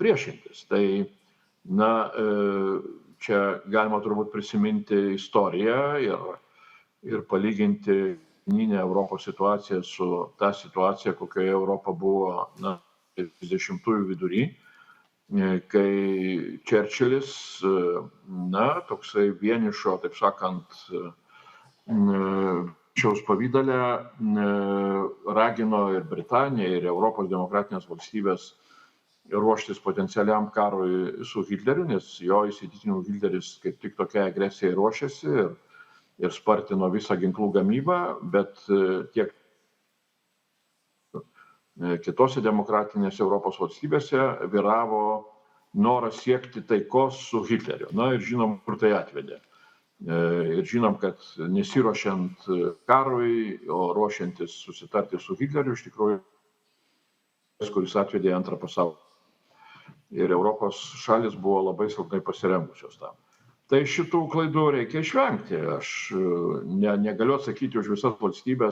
priešintis. Tai, na, čia galima turbūt prisiminti istoriją ir palyginti kaimyninę Europos situaciją su ta situacija, kokioje Europa buvo, na, 30-ųjų vidury, kai Čerčilis, na, toksai vienišo, taip sakant, šiaus pavydale ragino ir Britaniją, ir Europos demokratinės valstybės ruoštis potencialiam karui su Hitleriu, nes jo įsitikinimu Hitleris kaip tik tokia agresija ruošiasi ir spartino visą ginklų gamybą, bet tiek kitose demokratinėse Europos valstybėse vyravo noras siekti taikos su Hitleriu. Na ir žinom, kur tai atvedė. Ir žinom, kad nesiruošiant karui, o ruošiantis susitarti su Hitleriu, iš tikrųjų, kuris atvedė Antrą pasaulį. Ir Europos šalis buvo labai silpnai pasirengusios tam. Tai šitų klaidų reikia išvengti. Aš negaliu atsakyti už visas valstybės,